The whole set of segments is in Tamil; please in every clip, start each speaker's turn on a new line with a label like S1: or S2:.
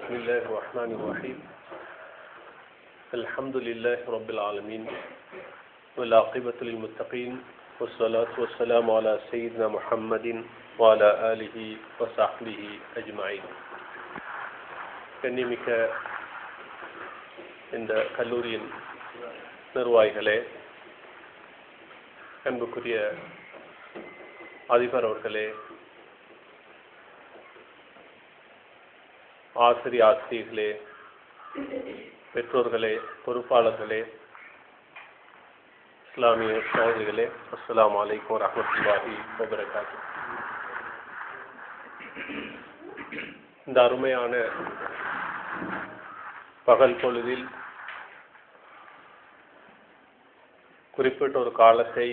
S1: بسم الله الرحمن الرحيم الحمد لله رب العالمين والعاقبة للمتقين والصلاة والسلام على سيدنا محمد وعلى آله وصحبه أجمعين. கண்ணியமிக்க இந்த கல்லூரியின் நிர்வாகிகளே, அன்புக்குரிய அதிபர் அவர்களே, ஆசிரியர்களே, பெற்றோர்களே, பொறுப்பாளர்களே, இஸ்லாமிய சகோதரிகளே, அஸ்ஸலாமு அலைக்கும் வரஹ்மத்துல்லாஹி வபரகாத்துஹு. இந்த அருமையான பகல் பொழுதில் குறிப்பிட்ட ஒரு காலத்தை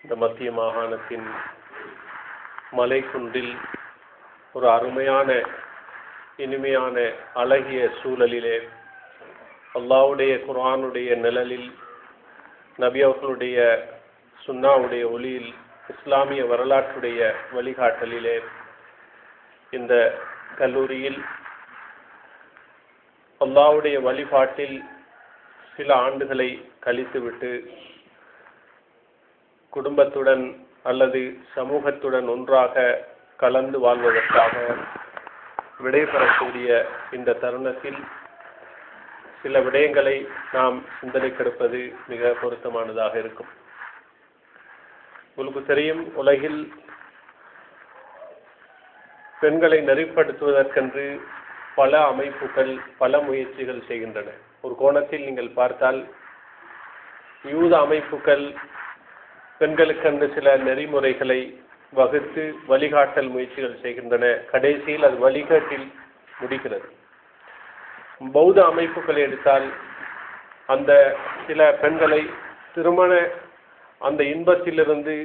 S1: இந்த மத்திய மாகாணத்தின் மலைக்குன்றில் ஒரு அருமையான இனிமையான அழகிய சூழலிலே அல்லாஹ்வுடைய குர்ஆனுடைய நிழலில், நபி அவர்களுடைய சுன்னாவுடைய ஒளியில், இஸ்லாமிய வரலாற்றுடைய வழிகாட்டலிலே இந்த கல்லூரியில் அல்லாஹ்வுடைய வழிபாட்டில் சில ஆண்டுகளை கழித்துவிட்டு குடும்பத்துடன் அல்லது சமூகத்துடன் ஒன்றாக கலந்து வாழ்வதற்காக விடைபெறக்கூடிய இந்த தருணத்தில் சில விடயங்களை நாம் சிந்தனைக்கெடுப்பது மிக பொருத்தமானதாக இருக்கும். உங்களுக்கு தெரியும், உலகில் பெண்களை நெறிப்படுத்துவதற்கென்று பல அமைப்புகள் பல முயற்சிகள் செய்கின்றன. ஒரு கோணத்தில் நீங்கள் பார்த்தால், யூத அமைப்புகள் பெண்களுக்கென்று சில நெறிமுறைகளை வகுத்து வழிகாட்டல் முயற்சிகள் செய்கின்றன. கடைசியில் அது வழிகாட்டில் முடிகிறது. பௌத்த அமைப்புகளை எடுத்தால், அந்த சில பெண்களை திருமண அந்த இன்பத்திலிருந்து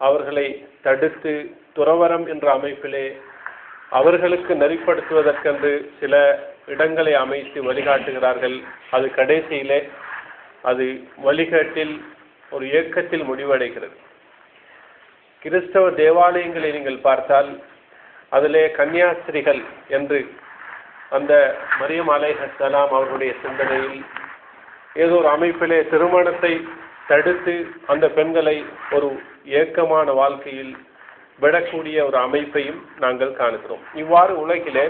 S1: அவர்களை தடுத்து துறவரம் என்ற அமைப்பிலே அவர்களுக்கு நெறிப்படுத்துவதற்கென்று சில இடங்களை அமைத்து வழிகாட்டுகிறார்கள். அது கடைசியிலே அது வழிகாட்டில் ஒரு இயக்கத்தில் முடிவடைகிறது. கிறிஸ்தவ தேவாலயங்களை நீங்கள் பார்த்தால், அதிலே கன்னியாஸ்திரிகள் என்று அந்த மரியம் அலைஹிஸ்ஸலாம் அவர்களுடைய சிந்தனையில் ஏதோ ஒரு அமைப்பிலே திருமணத்தை தடுத்து அந்த பெண்களை ஒரு ஏக்கமான வாழ்க்கையில் விடக்கூடிய ஒரு அமைப்பையும் நாங்கள் காணுகிறோம். இவ்வாறு உலகிலே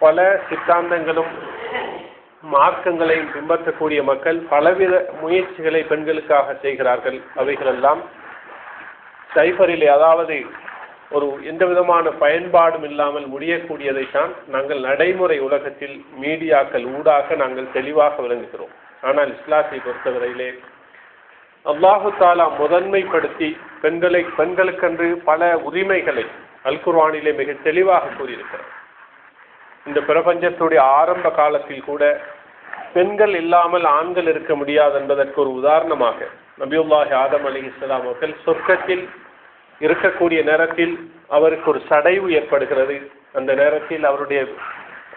S1: பல சித்தாந்தங்களும் மார்க்கங்களையும் பின்பற்றக்கூடிய மக்கள் பலவித முயற்சிகளை பெண்களுக்காக செய்கிறார்கள். அவைகளெல்லாம் சைபரிலே, அதாவது ஒரு எந்த விதமான பயன்பாடும் இல்லாமல் முடியக்கூடியதைத்தான் நாங்கள் நடைமுறை உலகத்தில் மீடியாக்கள் ஊடாக நாங்கள் தெளிவாக விளங்குகிறோம். ஆனால் இஸ்லாத்தை பொறுத்தவரையிலே அல்லாஹு தஆலா முதன்மைப்படுத்தி பெண்களுக்கென்று பல உரிமைகளை அல் குர்ஆனிலே மிக தெளிவாக கூறியிருக்கிறார். இந்த பிரபஞ்சத்துடைய ஆரம்ப காலத்தில் கூட பெண்கள் இல்லாமல் ஆண்கள் இருக்க முடியாது என்பதற்கு ஒரு உதாரணமாக நபியுல்லாஹி ஆதம் அலைஹிஸ்ஸலாம் அவர்கள் சொர்க்கத்தில் இருக்கக்கூடிய நேரத்தில் அவருக்கு ஒரு சடைவு ஏற்படுகிறது. அந்த நேரத்தில் அவருடைய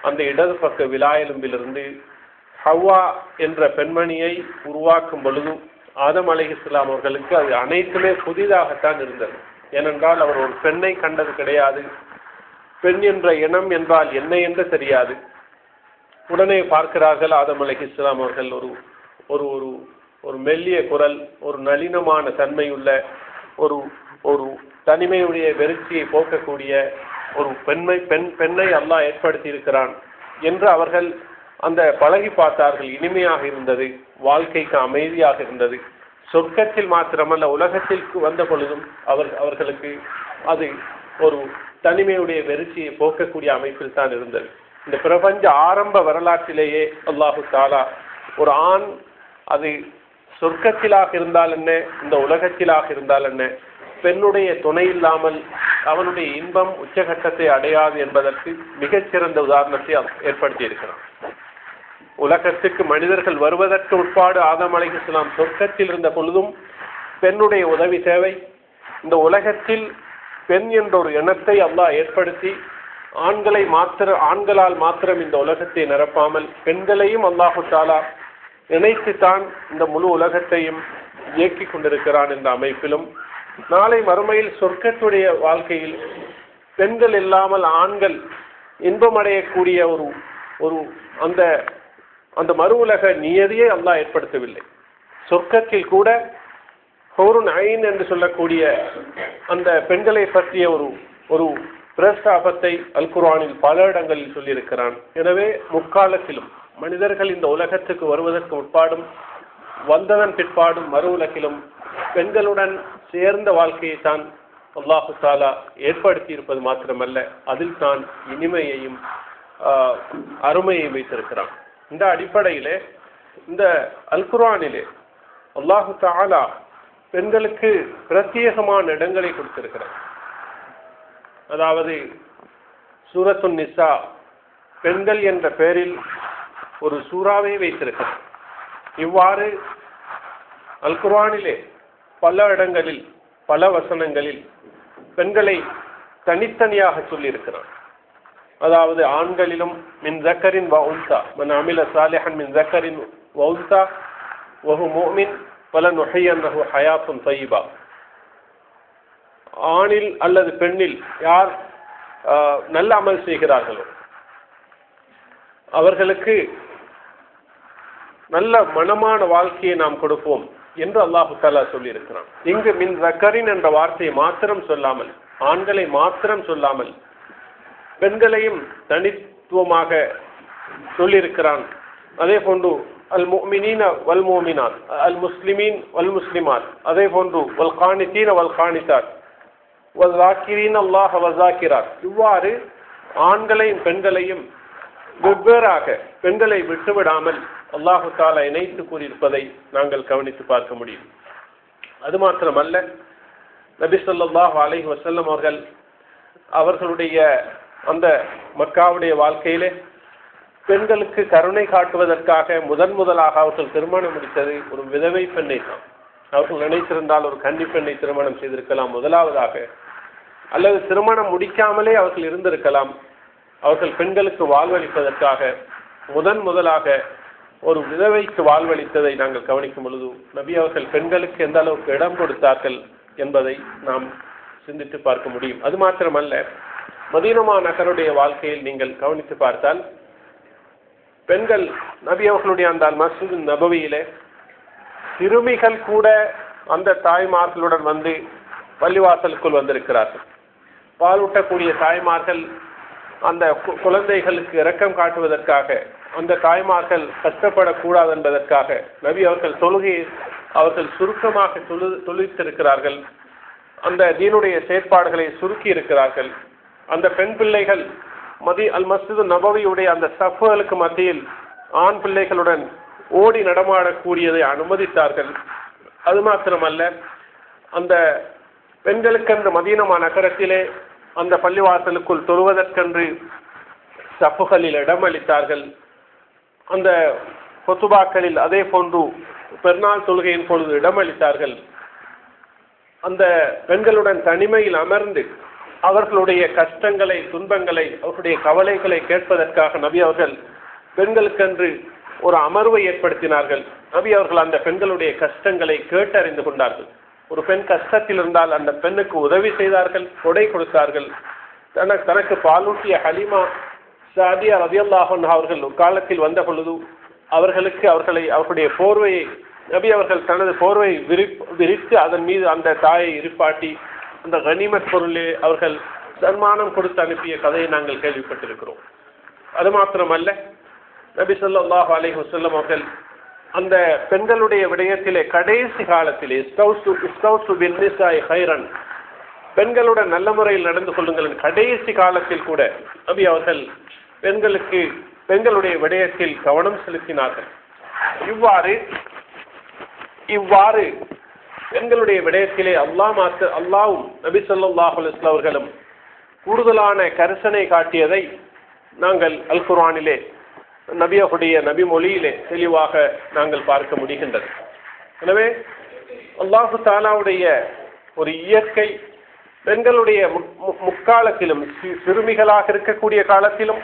S1: அந்த இடது பக்க விலாயெலும்பிலிருந்து ஹவ்வா என்ற பெண்மணியை உருவாக்கும் பொழுது ஆதம் அலைஹிஸ்ஸலாம் அவர்களுக்கு அது அனைத்துமே புதிதாகத்தான் இருந்தது. ஏனென்றால் அவர் ஒரு பெண்ணை கண்டது கிடையாது. பெண் என்ற இனம் என்றால் என்ன என்று தெரியாது. உடனே பார்க்கிறார்கள், ஆதம் அலைஹிஸ்ஸலாம் அவர்கள் ஒரு ஒரு ஒரு ஒரு மெல்லிய குரல், ஒரு நளினமான தன்மையுள்ள ஒரு ஒரு தனிமையுடைய வெறுச்சியை போக்கக்கூடிய ஒரு பெண்ணை அல்லாஹ் ஏற்படுத்தி இருக்கிறான் என்று அவர்கள் அந்த பழகி பார்த்தார்கள். இனிமையாக இருந்தது, வாழ்க்கைக்கு அமைதியாக இருந்தது. சொர்க்கத்தில் மாத்திரமல்ல, உலகத்திற்கு வந்த பொழுதும் அவர்களுக்கு அது ஒரு தனிமையுடைய வெறுச்சியை போக்கக்கூடிய அமைப்பில் தான் இருந்தது. இந்த பிரபஞ்ச ஆரம்ப வரலாற்றிலேயே அல்லாஹு தஆலா ஒரு ஆண் அது சொர்க்கத்திலாக இருந்தால் என்ன, இந்த உலகத்திலாக இருந்தால் என்ன, பெண்ணுடைய துணை இல்லாமல் அவனுடைய இன்பம் உச்சகட்டத்தை அடையாது என்பதற்கு மிகச்சிறந்த உதாரணத்தை ஏற்படுத்தி இருக்கிறான். உலகத்துக்கு மனிதர்கள் வருவதற்கு உட்பாடு ஆதம் அலைஹிஸ்ஸலாம் சொர்க்கத்தில் இருந்த பொழுதும் பெண்ணுடைய உதவி தேவை. இந்த உலகத்தில் பெண் என்ற ஒரு எண்ணத்தை அல்லாஹ் ஏற்படுத்தி ஆண்களால் மாத்திரம் இந்த உலகத்தை நிரப்பாமல் பெண்களையும் அல்லாஹு தஆலா இணைத்துத்தான் இந்த முழு உலகத்தையும் இயக்கி கொண்டிருக்கிறான் என்ற அமைப்பிலும், நாளை மறுமையில் சொர்க்கத்துடைய வாழ்க்கையில் பெண்கள் இல்லாமல் ஆண்கள் இன்பமடையக்கூடிய ஒரு ஒரு அந்த அந்த மறு உலக நியதியை அல்லாஹ் ஏற்படுத்தவில்லை. சொர்க்கத்தில் கூட ஹூருன் ஐன் என்று சொல்லக்கூடிய அந்த பெண்களை பற்றிய ஒரு ஒரு பிரஸ்தாபத்தை அல் குர்ஆனில் பல இடங்களில் சொல்லியிருக்கிறான். எனவே முக்காலத்திலும் மனிதர்கள் இந்த உலகத்துக்கு வருவதற்கு முற்பாடும் வந்ததன் பிற்பாடும் மறு உலகிலும் பெண்களுடன் சேர்ந்த வாழ்க்கையை தான் அல்லாஹு தஆலா ஏற்படுத்தி இருப்பது மாத்திரமல்ல, அதில் தான் இனிமையையும் அருமையையும் வைத்திருக்கிறான். இந்த அடிப்படையிலே இந்த அல் குர்ஆனிலே அல்லாஹு தஆலா பெண்களுக்கு பிரத்யேகமான இடங்களை கொடுத்திருக்கிறார். அதாவது சூரத்துன் நிசா பெண்கள் என்ற பெயரில் ஒரு சூறாவை வைத்திருக்கிறார். இவ்வாறு அல் குர்ஆனிலே பல இடங்களில் பல வசனங்களில் பெண்களை தனித்தனியாக சொல்லியிருக்கிறார். அதாவது ஆண்களிலும் மின் ஸக்கரின் வ உன்ஸா மன் அமில ஸாலிஹன் மின் ஸக்கரின் வ உன்ஸா வஹு முஃமின் ஃபலனுஹ்யியன்னஹு ஹயாத்துன் தய்யிபா. ஆணில் அல்லது பெண்ணில் யார் நல்ல அமல் செய்கிறார்களோ அவர்களுக்கு நல்ல மனமான வாழ்க்கையை நாம் கொடுப்போம் என்று அல்லாஹு தஆலா சொல்லியிருக்கிறான். இங்கு மின் ஸக்கரின் என்ற வார்த்தையை மாத்திரம் சொல்லாமல், ஆண்களை மாத்திரம் சொல்லாமல் பெண்களையும் தனித்துவமாக சொல்லியிருக்கிறான். அதே போன்று அல் முஃமினீன வல் முஃமினாத், அல் முஸ்லிமீன் வல் முஸ்லிமாத், அதே போன்று வல் கானிதீன வல் கானிதாத் வல் ஸாக்கிரீன அல்லாஹ வ ஸாக்கிராத். இவ்வாறு ஆண்களையும் பெண்களையும் வெவ்வேறாக பெண்களை விட்டுவிடாமல் அல்லாஹு தஆலா இணைத்து கூறியிருப்பதை நாங்கள் கவனித்து பார்க்க முடியும். அது மாத்திரமல்ல, நபி ஸல்லல்லாஹு அலைஹி வஸல்லம் அவர்களுடைய அந்த மக்காவுடைய வாழ்க்கையிலே பெண்களுக்கு கருணை காட்டுவதற்காக முதலாக அவர்கள் திருமணம் முடித்தது ஒரு விதவை பெண்ணை தான். அவர்கள் நினைத்திருந்தால் ஒரு கன்னி பெண்ணை திருமணம் செய்திருக்கலாம் முதலாவதாக, அல்லது திருமணம் முடிக்காமலே அவர்கள் இருந்திருக்கலாம். அவர்கள் பெண்களுக்கு வாழ்வளிப்பதற்காக முதலாக ஒரு விதவைக்கு வாழ்வளித்ததை நாங்கள் கவனிக்கும் பொழுது நபி அவர்கள் பெண்களுக்கு எந்த அளவுக்கு இடம் கொடுத்தார்கள் என்பதை நாம் சிந்தித்து பார்க்க முடியும். அது மாத்திரமல்ல, மதீனா நகருடைய வாழ்க்கையில் நீங்கள் கவனித்து பார்த்தால் பெண்கள் நபி அவர்களுடைய அந்த மஸ்ஜித் நபவியிலே சிறுமிகள் கூட அந்த தாய்மார்களுடன் வந்து பள்ளிவாசலுக்குள் வந்திருக்கிறார்கள். பாலூட்டக்கூடிய தாய்மார்கள் அந்த குழந்தைகளுக்கு இரக்கம் காட்டுவதற்காக, அந்த தாய்மார்கள் கஷ்டப்படக்கூடாது என்பதற்காக நபி அவர்கள் தொழுகையை அவர்கள் சுருக்கமாக தொழுவித்திருக்கிறார்கள். அந்த தீனுடைய செயற்பாடுகளை சுருக்கி இருக்கிறார்கள். அந்த பெண் பிள்ளைகள் அல் மஸ்ஜித் நபவியுடைய அந்த சஃப்களுக்கு மத்தியில் ஆண் பிள்ளைகளுடன் ஓடி நடமாடக்கூடியதை அனுமதித்தார்கள். அது மாத்திரமல்ல, அந்த பெண்களுக்கென்று மதீனா நகரத்திலே அந்த பள்ளிவாசலுக்குள் தொழுவதற்கென்று சஃப்களில் இடமளித்தார்கள். அந்த கொத்துபாக்களில் அதே போன்று பெருநாள் தொழுகையின் பொழுது இடமளித்தார்கள். அந்த பெண்களுடன் தனிமையில் அமர்ந்து அவர்களுடைய கஷ்டங்களை, துன்பங்களை, அவர்களுடைய கவலைகளை கேட்பதற்காக நபி அவர்கள் பெண்களுக்கென்று ஒரு அமர்வை ஏற்படுத்தினார்கள். நபி அவர்கள் அந்த பெண்களுடைய கஷ்டங்களை கேட்டறிந்து கொண்டார்கள். ஒரு பெண் கஷ்டத்தில் இருந்தால் அந்த பெண்ணுக்கு உதவி செய்தார்கள், கொடை கொடுத்தார்கள். தனக்கு பாலூட்டிய ஹலீமா சாதியா ரலியல்லாஹு அன்ஹா அவர்கள் ஒரு காலத்தில் வந்த பொழுது அவர்களுடைய போர்வையை நபி அவர்கள் தனது போர்வை விரித்து அதன் மீது அந்த தாயை இருப்பாட்டி அந்த கனிமத் பொருளே அவர்கள் சன்மானம் கொடுத்து அனுப்பிய கதையை நாங்கள் கேள்விப்பட்டிருக்கிறோம். அது மாத்திரமல்ல, நபி ஸல்லல்லாஹு அலைஹி வஸல்லம் அவர்கள் அந்த பெண்களுடைய விடயத்திலே கடைசி காலத்திலே இஸ்தௌசு பின் நிசாஇ கைரன், பெண்களுடன் நல்ல முறையில் நடந்து கொள்ளுங்கள், கடைசி காலத்தில் கூட நபி அவர்கள் பெண்களுடைய விடயத்தில் கவனம் செலுத்தினார்கள். இவ்வாறு பெண்களுடைய விடயத்திலே அல்லாஹ்வும் நபி ஸல்லல்லாஹு அலைஹி வஸல்லம் அவர்களும் கூடுதலான கரிசனை காட்டியதை நாங்கள் அல் குர்ஆனிலே நபி மொழியிலே தெளிவாக நாங்கள் பார்க்க முடிகின்றது. எனவே அல்லாஹு தஆலாவுடைய ஒரு இயற்கை பெண்களுடைய முக்காலத்திலும், சிறுமிகளாக இருக்கக்கூடிய காலத்திலும்,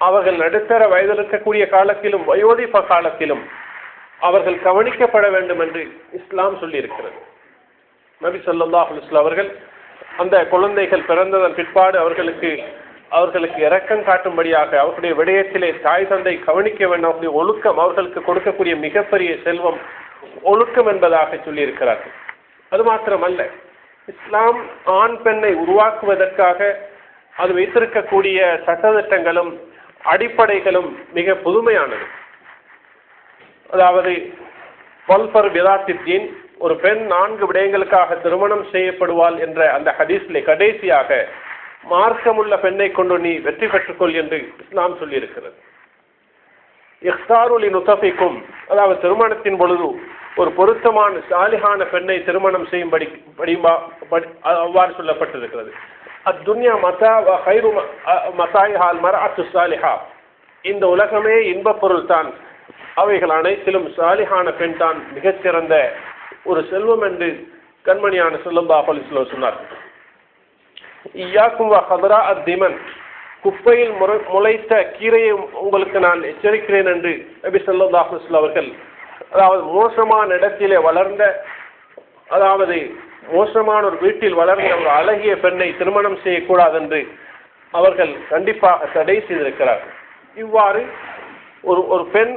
S1: அவர்கள் நடுத்தர வயதில் இருக்கக்கூடிய காலத்திலும், வயோதிப காலத்திலும் அவர்கள் கவனிக்கப்பட வேண்டும் என்று இஸ்லாம் சொல்லியிருக்கிறது. நபி ஸல்லல்லாஹு அலைஹி வஸல்லம் அவர்கள் அந்த குழந்தைகள் பிறந்ததன் பிற்பாடு அவர்களுக்கு அவர்களுக்கு இரக்கம் காட்டும்படியாக அவர்களுடைய விடயத்திலே தாய் தந்தை கவனிக்க வேண்டும். அவர்களுடைய ஒழுக்கம், அவர்களுக்கு கொடுக்கக்கூடிய மிகப்பெரிய செல்வம் ஒழுக்கம் என்பதாக சொல்லியிருக்கிறார்கள். அது மாத்திரமல்ல, இஸ்லாம் ஆண் பெண்ணை உருவாக்குவதற்காக அது வைத்திருக்கக்கூடிய சட்டத்திட்டங்களும் அடிப்படைகளும் மிக புதுமையானது. அதாவது பல்பர் விதாத்தின், ஒரு பெண் 4 விடயங்களுக்காக திருமணம் செய்யப்படுவாள் என்ற அந்த ஹதீஸிலே கடைசியாக மார்க்கமுள்ள பெண்ணை கொண்டு நீ வெற்றி பெற்றுக்கொள் என்று இஸ்லாம் சொல்லியிருக்கிறது. இஃப்தாருலி நுதஃபிக்கும், அதாவது திருமணத்தின் பொழுது ஒரு பொருத்தமான சாலிஹான பெண்ணை திருமணம் செய்யும்படி அவ்வாறு சொல்லப்பட்டிருக்கிறது. அத்துன்யா மதா வ கைரு மதாயிஹால் மர்அத்து சாலிஹா, இந்த உலகமே இன்பப் பொருள் தான், அவைகள் அனைத்திலும் சாலிஹான பெண் தான் மிகச்சிறந்த ஒரு செல்வம் என்று கண்மணியான ஸல்லல்லாஹு அலைஹி வஸல்லம் சொன்னார். இய்யாக்கும் வ ஹதரா அத்திமன், குப்பையில் முளைத்த கீரையை உங்களுக்கு நான் எச்சரிக்கிறேன் என்று நபி ஸல்லல்லாஹு அலைஹி வஸல்லம் அவர்கள், அதாவது மோசமான இடத்திலே வளர்ந்த, அதாவது மோசமான ஒரு வீட்டில் வளர்ந்த ஒரு அழகிய பெண்ணை திருமணம் செய்யக்கூடாது என்று அவர்கள் கண்டிப்பாக தடை செய்திருக்கிறார்கள். இவ்வாறு ஒரு பெண்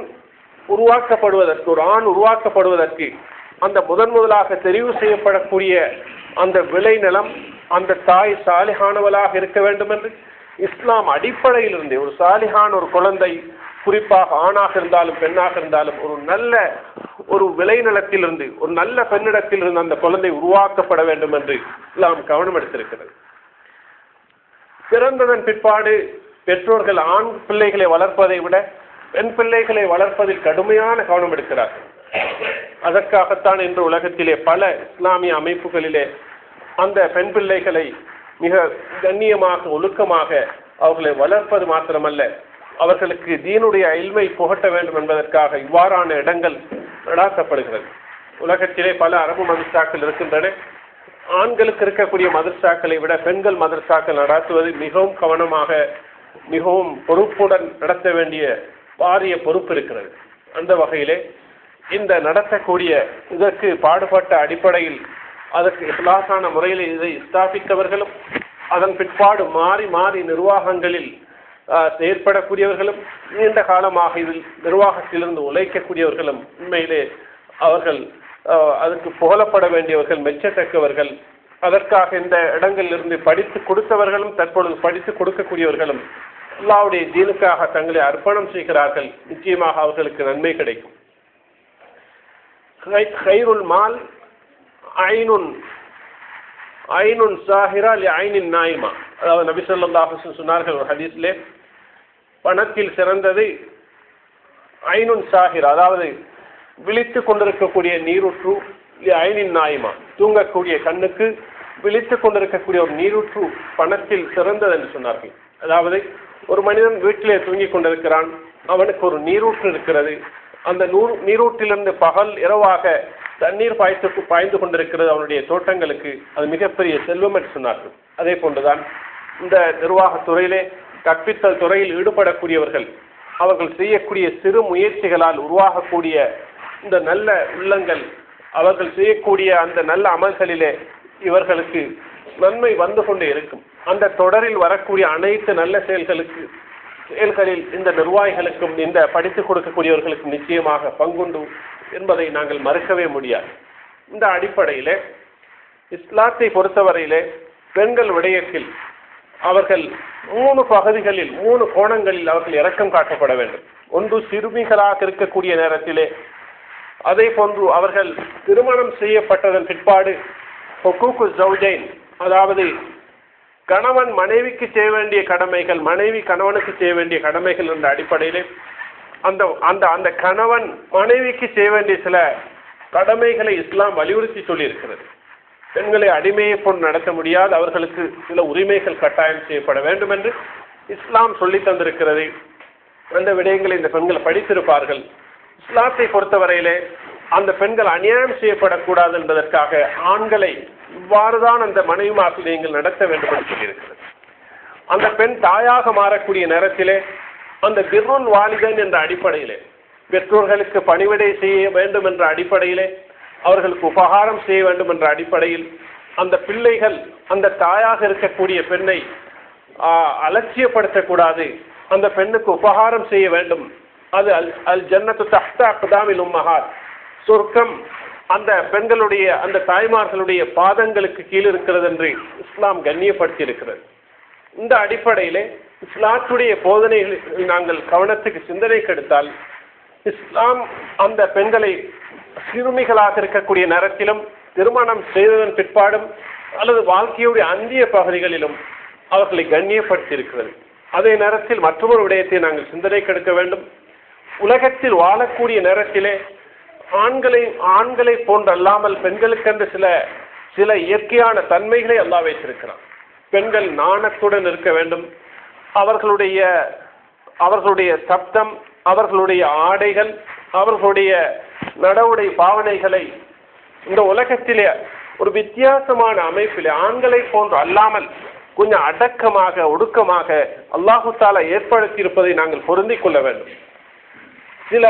S1: உருவாக்கப்படுவதற்கு, ஒரு ஆண் உருவாக்கப்படுவதற்கு அந்த முதலாக தெரிவு செய்யப்படக்கூடிய அந்த விளைநிலம், அந்த தாய் சாலிஹானவளாக இருக்க வேண்டும் என்று இஸ்லாம் அடிப்படையிலிருந்து ஒரு சாலிஹான ஒரு குழந்தை, குறிப்பாக ஆணாக இருந்தாலும் பெண்ணாக இருந்தாலும், ஒரு விளைநிலத்திலிருந்து, ஒரு நல்ல பெண்ணிடத்திலிருந்து அந்த குழந்தை உருவாக்கப்பட வேண்டும் என்று இஸ்லாம் கவனம் எடுத்திருக்கிறது. பிறந்ததன் பிற்பாடு பெற்றோர்கள் ஆண் பிள்ளைகளை வளர்ப்பதை விட பெண் பிள்ளைகளை வளர்ப்பதில் கடுமையான கவனம் எடுக்கிறார்கள். அதற்காகத்தான் இன்று உலகத்திலே பல இஸ்லாமிய அமைப்புகளிலே அந்த பெண் பிள்ளைகளை மிக கண்ணியமாக, ஒழுக்கமாக அவர்களை வளர்ப்பது மாத்திரமல்ல, அவர்களுக்கு தீனுடைய இல்மை புகட்ட வேண்டும் என்பதற்காக இவ்வாறான இடங்கள் நடாத்தப்படுகிறது. உலகத்திலே பல அரபு மதரசாக்கள் இருக்கின்றன. ஆண்களுக்கு இருக்கக்கூடிய மதரசாக்களை விட பெண்கள் மதரசாக்கள் நடாத்துவது மிகவும் கவனமாக, மிகவும் பொறுப்புடன் நடத்த வேண்டிய பாரிய பொறுப்பு இருக்கிறது. அந்த வகையிலே இந்த நடத்தக்கூடிய இதற்கு பாடுபட்ட அடிப்படையில் அதற்கு இஹ்லாஸான முறையில் இதை ஸ்தாபித்தவர்களும், அதன் பிற்பாடு மாறி மாறி நிர்வாகங்களில் செயற்படக்கூடியவர்களும், நீண்ட காலமாக இதில் நிர்வாகத்திலிருந்து உழைக்கக்கூடியவர்களும் உண்மையிலே அவர்கள் அதற்கு புகழப்பட வேண்டியவர்கள், மெச்சத்தக்கவர்கள். அதற்காக இந்த இடங்களிலிருந்து படித்து கொடுத்தவர்களும் தற்பொழுது படித்து கொடுக்கக்கூடியவர்களும் அல்லாஹ்வுடைய தீனுக்காக தங்களை அர்ப்பணம் செய்கிறார்கள். நிச்சயமாக அவர்களுக்கு நன்மை கிடைக்கும். கைருல் மால் ஐனுன் சாஹிரா லி ஐனின் நாயிமா, அதாவது நபி ஸல்லல்லாஹு அலைஹி வஸல்லம் சொன்னார்கள் ஒரு ஹதீஸிலே, பணத்தில் சிறந்தது ஐனுன் சாஹிரா, அதாவது விழித்து கொண்டிருக்கக்கூடிய நீரூற்று, ஐனின் நாயிமா, தூங்கக்கூடிய கண்ணுக்கு விழித்து கொண்டிருக்கக்கூடிய ஒரு நீரூற்று பணத்தில் சிறந்தது என்று சொன்னார்கள். அதாவது ஒரு மனிதன் வீட்டிலே தூங்கி கொண்டிருக்கிறான், அவனுக்கு ஒரு நீரூற்று இருக்கிறது, அந்த நீரூற்றிலிருந்து பகல் இரவாக தண்ணீர் பாய்ந்து கொண்டிருக்கிறது அவனுடைய தோட்டங்களுக்கு, அது மிகப்பெரிய செல்வம் என்று சொன்னார்கள். அதே போன்றுதான் இந்த நிர்வாகத்துறையிலே கற்பித்தல் துறையில் ஈடுபடக்கூடியவர்கள், அவர்கள் செய்யக்கூடிய சிறு முயற்சிகளால் உருவாகக்கூடிய இந்த நல்ல உள்ளங்கள், அவர்கள் செய்யக்கூடிய அந்த நல்ல அமல்களிலே இவர்களுக்கு நன்மை வந்து கொண்டே இருக்கும். அந்த தொடரில் வரக்கூடிய அனைத்து நல்ல செயல்களில் இந்த நிர்வாகிகளுக்கும் இந்த படித்துக் கொடுக்கக்கூடியவர்களுக்கும் நிச்சயமாக பங்குண்டு என்பதை நாங்கள் மறுக்கவே முடியாது. இந்த அடிப்படையிலே இஸ்லாத்தை பொறுத்தவரையிலே பெண்கள் விடயத்தில் அவர்கள் 3 பகுதிகளில், 3 கோணங்களில் அவர்கள் இரக்கம் காட்டப்பட வேண்டும். ஒன்று சிறுமிகளாக இருக்கக்கூடிய நேரத்திலே, அதே போன்று அவர்கள் திருமணம் செய்யப்பட்டதன் பிற்பாடு ஹுகூக்கு ஜௌஜைன், அதாவது கணவன் மனைவிக்கு செய்ய வேண்டிய கடமைகள், மனைவி கணவனுக்கு செய்ய வேண்டிய கடமைகள் என்ற அடிப்படையிலே அந்த கணவன் மனைவிக்கு செய்ய வேண்டிய சில கடமைகளை இஸ்லாம் வலியுறுத்தி சொல்லியிருக்கிறது. பெண்களை அடிமையை போன்று நடத்த முடியாது, அவர்களுக்கு சில உரிமைகள் கட்டாயம் செய்யப்பட வேண்டும் என்று இஸ்லாம் சொல்லி தந்திருக்கிறது. அந்த விடயங்களை இந்த பெண்கள் படித்திருப்பார்கள். இஸ்லாத்தை பொறுத்தவரையிலே அந்த பெண்கள் அநியாயம் செய்யப்படக்கூடாது என்பதற்காக ஆண்களை இவ்வாறுதான் அந்த மனைவிமார்கள் நீங்கள் நடத்த வேண்டும் என்று சொல்லியிருக்கிறது. அந்த பெண் தாயாக மாறக்கூடிய நேரத்திலே அந்த பிர்ருல் வாலிதைன் என்ற அடிப்படையிலே, பெற்றோர்களுக்கு பணிவிடை செய்ய வேண்டும் என்ற அடிப்படையிலே, அவர்களுக்கு உபகாரம் செய்ய வேண்டும் என்ற அடிப்படையில் அந்த பிள்ளைகள் அந்த தாயாக இருக்கக்கூடிய பெண்ணை அலட்சியப்படுத்தக்கூடாது, அந்த பெண்ணுக்கு உபகாரம் செய்ய வேண்டும். அது அல் ஜன்னத்து தஹ்த அக்தாமில் உம்மஹாத், சொர்க்கம் அந்த பெண்களுடைய அந்த தாய்மார்களுடைய பாதங்களுக்கு கீழ் இருக்கிறது என்று இஸ்லாம் கண்ணியப்படுத்தி இருக்கிறது. இந்த அடிப்படையிலே இஸ்லாத்துடைய போதனைகளை நாங்கள் கவனத்துக்கு சிந்தனைக்கு எடுத்தால், இஸ்லாம் அந்த பெண்களை சிறுமிகளாக இருக்கக்கூடிய நேரத்திலும் திருமணம் செய்ததன் பிற்பாடும் அல்லது வாழ்க்கையுடைய அந்திய பகுதிகளிலும் அவர்களை கண்ணியப்படுத்தி இருக்கிறது. அதே நேரத்தில் மற்றொரு விடயத்தை நாங்கள் சிந்தனைக்கு எடுக்க வேண்டும். உலகத்தில் வாழக்கூடிய நேரத்திலே ஆண்களை போன்று அல்லாமல் பெண்களுக்கென்று சில இயற்கையான தன்மைகளை அல்லாஹ் வைத்திருக்கிறான். பெண்கள் நாணத்துடன் இருக்க வேண்டும். அவர்களுடைய சப்தம், அவர்களுடைய ஆடைகள், அவர்களுடைய நடவுடை பாவனைகளை இந்த உலகத்திலே ஒரு வித்தியாசமான அமைப்பிலே ஆண்களை போன்று அல்லாமல் கொஞ்சம் அடக்கமாக ஒடுக்கமாக அல்லாஹு தாலா ஏற்படுத்தி இருப்பதை நாங்கள் பொருந்திக் கொள்ள வேண்டும். சில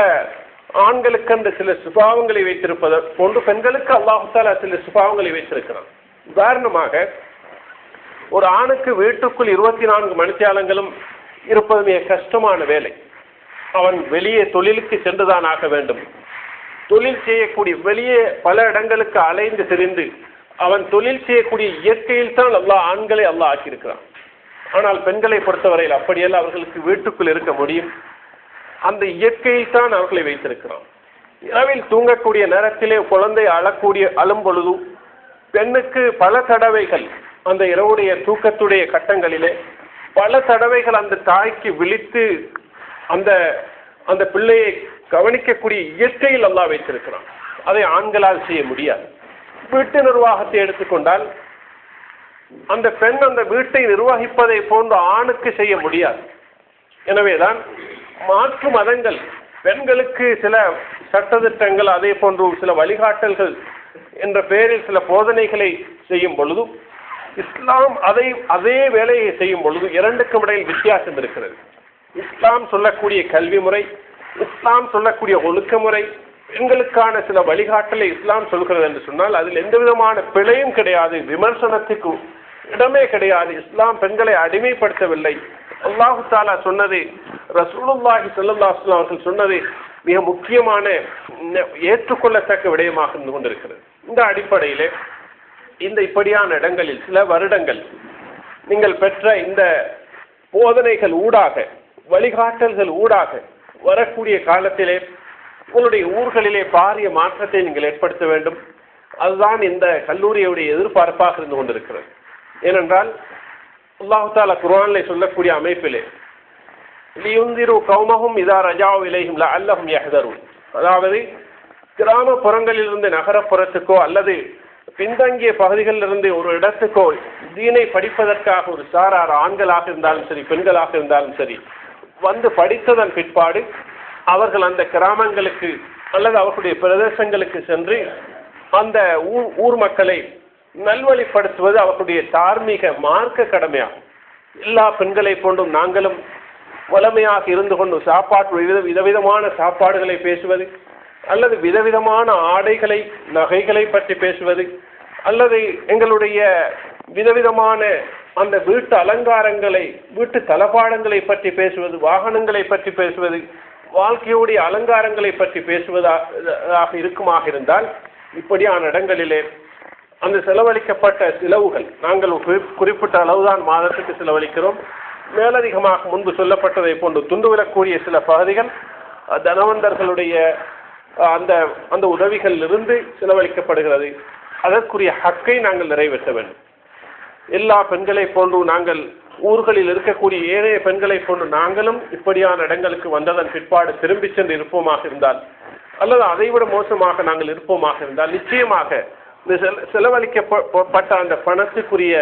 S1: ஆண்களுக்கென்று சில சுபாவங்களை வைத்திருப்பது போன்று பெண்களுக்கு அல்லாஹு தாலா சில சுபாவங்களை வைத்திருக்கிறான். உதாரணமாக, ஒரு ஆணுக்கு வீட்டுக்குள் 24 மணித்தியாலங்களும் இருப்பது மிக கஷ்டமான வேலை. அவன் வெளியே தொழிலுக்கு சென்றுதான் ஆக வேண்டும். தொழில் செய்யக்கூடிய வெளியே பல இடங்களுக்கு அலைந்து திரிந்து அவன் தொழில் செய்யக்கூடிய இயற்கையில் தான் ஆண்களை அல்லாஹ் ஆக்கியிருக்கிறான். ஆனால் பெண்களை பொறுத்தவரையில் அப்படியல்ல, அவர்களுக்கு வீட்டுக்குள் இருக்க முடியும். அந்த இயற்கையில் தான் அவர்களை வைத்திருக்கிறான். இரவில் தூங்கக்கூடிய நேரத்திலே குழந்தை அழும் பொழுது பெண்ணுக்கு பல தடவைகள் அந்த இரவுடைய தூக்கத்துடைய கட்டங்களிலே பல தடவைகள் அந்த தாய்க்கு விழித்து அந்த பிள்ளையை கவனிக்கக்கூடிய இயற்கையில் அல்லாஹ் வைத்திருக்கிறான். அதை ஆண்களால் செய்ய முடியாது. வீட்டு நிர்வாகத்தை எடுத்துக்கொண்டால் அந்த பெண் அந்த வீட்டை நிர்வகிப்பதை போன்று ஆணுக்கு செய்ய முடியாது. எனவேதான் மாற்று மதங்கள் பெண்களுக்கு சில சட்டதிட்டங்கள் அதே போன்று சில வழிகாட்டல்கள் என்ற பெயரில் சில போதனைகளை செய்யும் பொழுது இஸ்லாம் அதே வேலையை செய்யும் பொழுது இரண்டுக்கும் இடையில் வித்தியாசம் இருக்கிறது. இஸ்லாம் சொல்லக்கூடிய கல்வி முறை, இஸ்லாம் சொல்லக்கூடிய ஒழுக்க முறை, பெண்களுக்கான சில வழிகாட்டலை இஸ்லாம் சொல்கிறது என்று சொன்னால் அதில் எந்த விதமான பிழையும் கிடையாது, விமர்சனத்துக்கு இடமே கிடையாது. இஸ்லாம் பெண்களை அடிமைப்படுத்தவில்லை. அல்லாஹு தாலா சொன்னது, ரசூலுல்லாஹி ஸல்லல்லாஹு அலைஹி வஸல்லம் அவர்கள் சொன்னது மிக முக்கியமான ஏற்றுக்கொள்ளத்தக்க விடயமாக இருந்து கொண்டிருக்கிறது. இந்த அடிப்படையிலே இப்படியான இடங்களில் சில வருடங்கள் நீங்கள் பெற்ற இந்த போதனைகள் ஊடாக வழிகாட்டல்கள் ஊடாக வரக்கூடிய காலத்திலே உங்களுடைய ஊர்களிலே பாரிய மாற்றத்தை நீங்கள் ஏற்படுத்த வேண்டும். அதுதான் இந்த கல்லூரியுடைய எதிர்பார்ப்பாக இருந்து கொண்டிருக்கிறது. ஏனென்றால் அல்லாஹு தாலா குர்ஆனிலே சொல்லக்கூடிய அமைப்பிலே லியுந்திரு கௌமஹும் இதா ரஜாஉ இலைஹிம் லஅல்லஹும் யஹ்தரூன், அதாவது கிராமப்புறங்களிலிருந்து நகரப்புறத்துக்கோ அல்லது பின்தங்கிய பகுதிகளிலிருந்து ஒரு இடத்துக்கோ தீனை படிப்பதற்காக ஒரு சாரார் ஆண்களாக இருந்தாலும் சரி பெண்களாக இருந்தாலும் சரி வந்து படித்ததன் பிற்பாடு அவர்கள் அந்த கிராமங்களுக்கு அல்லது அவர்களுடைய பிரதேசங்களுக்கு சென்று அந்த ஊர் மக்களை நல்வழிப்படுத்துவது அவர்களுடைய தார்மீக மார்க்க கடமையாகும். எல்லா பெண்களை போன்றும் நாங்களும் வளமையாக இருந்து கொண்டு விதவிதமான சாப்பாடுகளை பேசுவது அல்லது விதவிதமான ஆடைகளை நகைகளை பற்றி பேசுவது அல்லது எங்களுடைய விதவிதமான அந்த வீட்டு அலங்காரங்களை வீட்டு தளபாடங்களை பற்றி பேசுவது, வாகனங்களை பற்றி பேசுவது, வாழ்க்கையுடைய அலங்காரங்களை பற்றி பேசுவதாக இருக்குமாக இருந்தால் இப்படியான இடங்களிலே அந்த செலவழிக்கப்பட்ட செலவுகள் நாங்கள் குறிப்பிட்ட அளவுதான் மாதத்துக்கு செலவழிக்கிறோம். மேலதிகமாக முன்பு சொல்லப்பட்டதை போன்று துண்டுவிடக்கூடிய சில பகுதிகள் தனவந்தர்களுடைய அந்த உதவிகளிலிருந்து செலவழிக்கப்படுகிறது. அதற்குரிய ஹக்கை நாங்கள் நிறைவேற்ற வேண்டும். எல்லா பெண்களை போன்று நாங்கள் ஊர்களில் இருக்கக்கூடிய ஏனைய பெண்களை போன்று நாங்களும் இப்படியான இடங்களுக்கு வந்ததன் பிற்பாடு திரும்பி சென்று இருப்போமாக இருந்தால் அல்லது அதைவிட மோசமாக நாங்கள் இருப்போமாக இருந்தால் நிச்சயமாக இந்த செலவழிக்கப்பட்ட அந்த பணத்துக்குரிய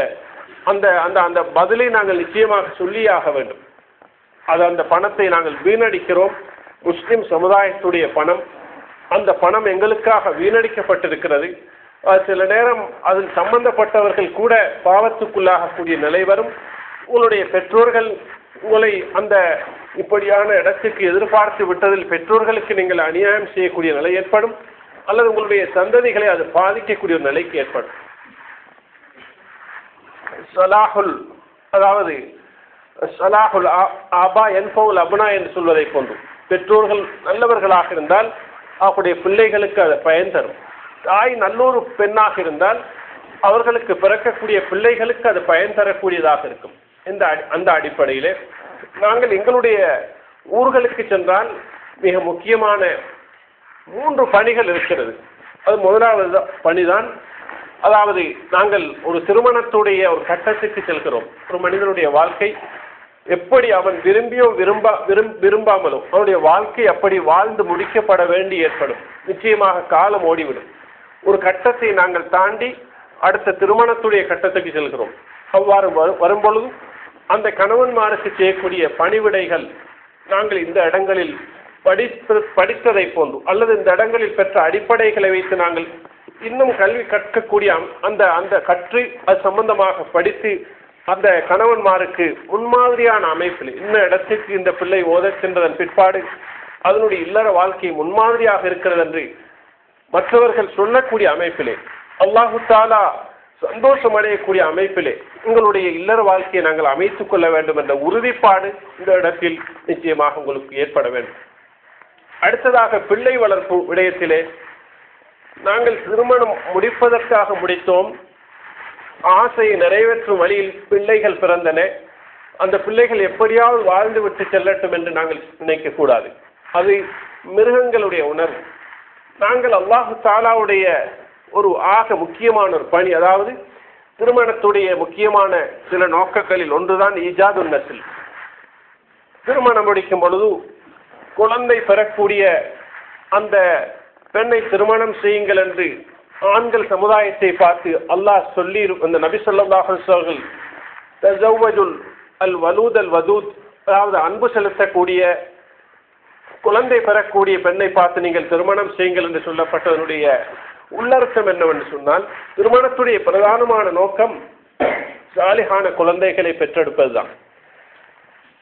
S1: அந்த அந்த அந்த பதிலை நாங்கள் நிச்சயமாக சொல்லியாக வேண்டும். அந்த பணத்தை நாங்கள் வீணடிக்கிறோம். முஸ்லிம் சமுதாயத்துடைய பணம், அந்த பணம் எங்களுக்காக வீணடிக்கப்பட்டிருக்கிறது. சில நேரம் அதில் சம்பந்தப்பட்டவர்கள் கூட பாவத்துக்குள்ளாகக்கூடிய நிலை வரும். உங்களுடைய பெற்றோர்கள் உங்களை அந்த இப்படியான இடத்துக்கு எதிர்பார்த்து விட்டதில் பெற்றோர்களுக்கு நீங்கள் அநியாயம் செய்யக்கூடிய நிலை ஏற்படும் அல்லது உங்களுடைய சந்ததிகளை அது பாதிக்கக்கூடிய ஒரு நிலைக்கு ஏற்படும். சலாஹுல், அதாவது சலாஹுல் ஆபா என்பவுல் அபுனா என்று சொல்வதை போன்று பெற்றோர்கள் நல்லவர்களாக இருந்தால் அவருடைய பிள்ளைகளுக்கு அது பயன் தரும். தாய் நல்லொரு பெண்ணாக இருந்தால் அவர்களுக்கு பிறக்கக்கூடிய பிள்ளைகளுக்கு அது பயன் தரக்கூடியதாக இருக்கும். அந்த அடிப்படையிலே நாங்கள் எங்களுடைய ஊர்களுக்கு சென்றால் மிக முக்கியமான 3 பணிகள் இருக்கிறது. அது முதலாவது பணிதான், அதாவது நாங்கள் ஒரு திருமணத்துடைய ஒரு கட்டத்துக்கு செல்கிறோம். ஒரு மனிதனுடைய வாழ்க்கை எப்படி அவன் விரும்பியோ விரும்பாமலோ அவனுடைய வாழ்க்கை அப்படி வாழ்ந்து முடிக்கப்பட வேண்டி ஏற்படும். நிச்சயமாக காலம் ஓடிவிடும். ஒரு கட்டத்தை நாங்கள் தாண்டி அடுத்த திருமணத்துடைய கட்டத்துக்கு செல்கிறோம். அவ்வாறு வரும்பொழுது அந்த கணவன்மாருக்கு செய்யக்கூடிய பணிவிடைகள் நாங்கள் இந்த இடங்களில் படித்ததை போன்று அல்லது இந்த இடங்களில் பெற்ற அடிப்படைகளை வைத்து நாங்கள் இன்னும் கல்வி கற்கக்கூடிய அந்த கற்று அது சம்பந்தமாக படித்து அந்த கணவன்மாருக்கு முன்மாதிரியான அமைப்பில் இந்த இடத்துக்கு இந்த பிள்ளை ஓதச் சென்றதன் பிற்பாடு அதனுடைய இல்லற வாழ்க்கை முன்மாதிரியாக இருக்கிறது என்று மற்றவர்கள் சொல்லக்கூடிய அமைப்பிலே அல்லாஹு தாலா சந்தோஷம் அடையக்கூடிய அமைப்பிலே உங்களுடைய இல்லற வாழ்க்கையை நாங்கள் அமைத்துக் கொள்ள வேண்டும் என்ற உறுதிப்பாடு இந்த இடத்தில் நிச்சயமாக உங்களுக்கு ஏற்பட வேண்டும். அடுத்ததாக பிள்ளை வளர்ப்பு விடயத்திலே நாங்கள் திருமணம் முடிப்பதற்காக முடித்தோம், ஆசையை நிறைவேற்றும் வழியில் பிள்ளைகள் பிறந்தன, அந்த பிள்ளைகள் எப்படியாவது வாழ்ந்து விட்டு செல்லட்டும் என்று நாங்கள் நினைக்கக்கூடாது. அது மிருகங்களுடைய உணர்வு. நாங்கள் அல்லாஹு தாலாவுடைய ஒரு முக்கியமான ஒரு பணி, அதாவது திருமணத்துடைய முக்கியமான சில நோக்கங்களில் ஒன்றுதான் ஈஜாதுன் நஸ்ல். திருமணம் முடிக்கும் பொழுது குழந்தை பெறக்கூடிய அந்த பெண்ணை திருமணம் செய்யுங்கள் என்று ஆண்கள் சமுதாயத்தை பார்த்து அல்லாஹ் சொல்லி அந்த நபி ஸல்லல்லாஹு அலைஹி வஸல்லம் தஸவ்வஜுல் அல் வலூத் அல் வதூத், அதாவது அன்பு செலுத்தக்கூடிய குழந்தை பெறக்கூடிய பெண்ணை பார்த்து நீங்கள் திருமணம் செய்யுங்கள் என்று சொல்லப்பட்டதனுடைய உள்ளர்த்தம் என்னவென்று சொன்னால் திருமணத்துடைய பிரதானமான நோக்கம் சாலிஹான குழந்தைகளை பெற்றெடுப்பதுதான்.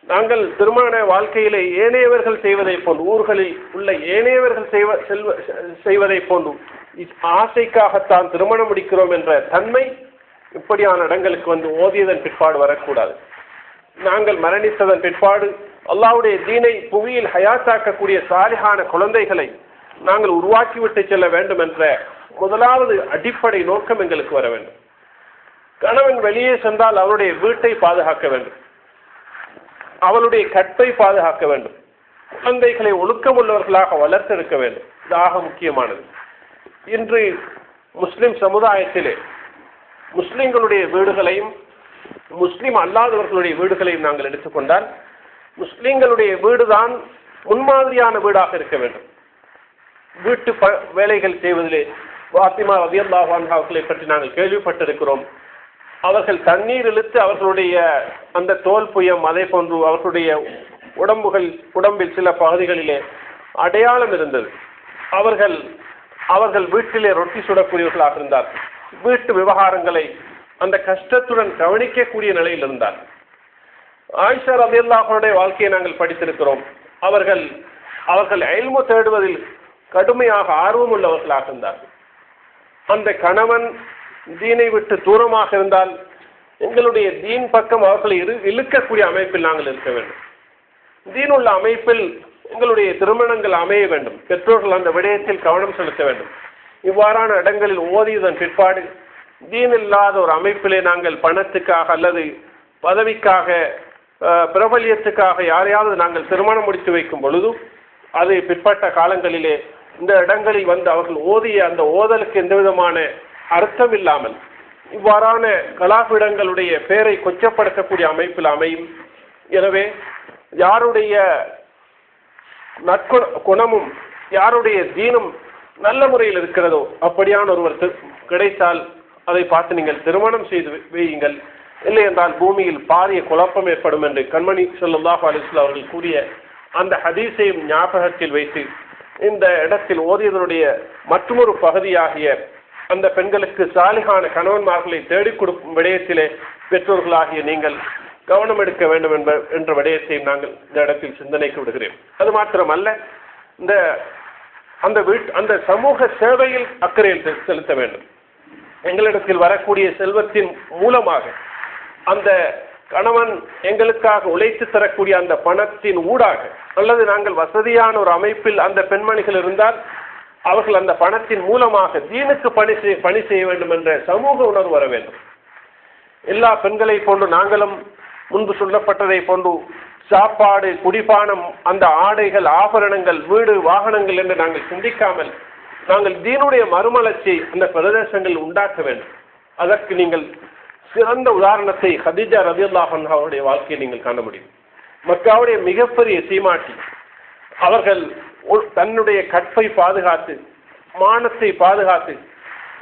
S1: நாங்கள் திருமண வாழ்க்கையிலே ஏனையவர்கள் செய்வதை போன்று ஊர்களில் உள்ள ஏனையவர்கள் செய்வதை போன்று ஆசைக்காகத்தான் திருமணம் முடிக்கிறோம் என்ற தன்மை இப்படியான இடங்களுக்கு வந்து ஓதியதன் பிற்பாடு வரக்கூடாது. நாங்கள் மரணித்ததன் பிற்பாடு அல்லாஹ்வுடைய தீனை புவியில் ஹயாத்தாக்கக்கூடிய சாலிஹான குழந்தைகளை நாங்கள் உருவாக்கிவிட்டு செல்ல வேண்டும் என்ற முதலாவது அடிப்படை நோக்கம் எங்களுக்கு வர வேண்டும். கணவன் வெளியே சென்றால் அவருடைய வீட்டை பாதுகாக்க வேண்டும், அவளுடைய கற்பை பாதுகாக்க வேண்டும், குழந்தைகளை ஒழுக்கமுள்ளவர்களாக வளர்த்தெடுக்க வேண்டும். இதாக முக்கியமானது. இன்று முஸ்லிம் சமுதாயத்திலே முஸ்லிம்களுடைய வீடுகளையும் முஸ்லிம் அல்லாதவர்களுடைய வீடுகளையும் நாங்கள் எடுத்துக்கொண்டால் முஸ்லிம்களுடைய வீடுதான் முன்மாதிரியான வீடாக இருக்க வேண்டும். வீட்டு வேலைகள் செய்வதிலே ஃபாத்திமா ரலியல்லாஹு அன்ஹா அவர்களை பற்றி நாங்கள் கேள்விப்பட்டிருக்கிறோம். அவர்கள் தண்ணீர் இழுத்து அவர்களுடைய அந்த தோல் புயம் அதே போன்று அவர்களுடைய உடம்பில் சில பகுதிகளிலே அடையாளம் இருந்தது. அவர்கள் வீட்டிலே ரொட்டி சுடக்கூடியவர்களாக இருந்தார். வீட்டு விவகாரங்களை அந்த கஷ்டத்துடன் கவனிக்கக்கூடிய நிலையில் இருந்தார். ஆயிஷா ரலியல்லாஹு அன்ஹாவுடைய வாழ்க்கையை நாங்கள் படித்திருக்கிறோம். அவர்கள் இல்மு தேடுவதில் கடுமையாக ஆர்வம் உள்ளவர்களாக இருந்தார்கள். அந்த கணவன் தீனை விட்டு தூரமாக இருந்தால் எங்களுடைய தீன் பக்கம் அவர்களை இழுக்கக்கூடிய அமைப்பில் நாங்கள் இருக்க வேண்டும். தீனுள்ள அமைப்பில் எங்களுடைய திருமணங்கள் அமைய வேண்டும். பெற்றோர்கள் அந்த விடயத்தில் கவனம் செலுத்த வேண்டும். இவ்வாறான இடங்களில் ஓதியதன் பிற்பாடு தீன் இல்லாத ஒரு அமைப்பிலே நாங்கள் பணத்துக்காக அல்லது பதவிக்காக பிரபல்யத்துக்காக யாரையாவது நாங்கள் திருமணம் முடித்து வைக்கும் பொழுது அது பிற்பட்ட காலங்களிலே இந்த இடங்களில் வந்து அவர்கள் ஓதிய அந்த ஓதலுக்கு எந்த விதமான அர்த்தம் இல்லாமல் இவ்வாறான கலாபீடங்களுடைய பெயரை கொச்சப்படுத்தக்கூடிய அமைப்பில் அமையும். எனவே யாருடைய குணமும் யாருடைய தீனும் நல்ல முறையில் இருக்கிறதோ அப்படியான ஒருவர் கிடைத்தால் அதை பார்த்து நீங்கள் திருமணம் செய்து வையுங்கள். இல்லை என்றால் பூமியில் பாரிய குழப்பம் ஏற்படும் என்று கண்மணி ஸல்லல்லாஹு அலைஹி வஸல்லம் அவர்கள் கூறிய அந்த ஹதீஸையும் ஞாபகத்தில் வைத்து இந்த இடத்தில் ஓதியதனுடைய மற்றொரு பகுதியாகிய அந்த பெண்களுக்கு சாலிஹான கணவன்மார்களை தேடிக் கொடுக்கும் விடயத்திலே பெற்றோர்களாகிய நீங்கள் கவனம் எடுக்க வேண்டும் என்ற விடயத்தையும் நாங்கள் இந்த இடத்தில் சிந்தனைக்கு விடுகிறேன். அது மாத்திரமல்ல, அந்த சமூக சேவையில் அக்கறையில் செலுத்த வேண்டும். எங்களிடத்தில் வரக்கூடிய செல்வத்தின் மூலமாக அந்த கணவன் எங்களுக்காக உழைத்து தரக்கூடிய அந்த பணத்தின் ஊடாக, அல்லது நாங்கள் வசதியான ஒரு அமைப்பில் அந்த பெண்மணிகள் இருந்தால் அவர்கள் அந்த பணத்தின் மூலமாக தீனுக்கு பணி செய்ய வேண்டும் என்ற சமூக உணர்வு வர வேண்டும். எல்லா பெண்களை போன்று நாங்களும் முன்பு சொல்லப்பட்டதை போன்று சாப்பாடு, குடிபானம், அந்த ஆடைகள், ஆபரணங்கள், வீடு, வாகனங்கள் என்று நாங்கள் சிந்திக்காமல் நாங்கள் தீனுடைய மறுமலர்ச்சி அந்த பிரதேசங்களில் உண்டாக்க வேண்டும். அதற்கு நீங்கள் சிறந்த உதாரணத்தை ஹதீஜா ரலியல்லாஹு அன்ஹா அவருடைய வாழ்க்கையை நீங்கள் காண முடியும். மக்காவுடைய மிகப்பெரிய சீமாட்டி, அவர்கள் தன்னுடைய கற்பை பாதுகாத்து, மானத்தை பாதுகாத்து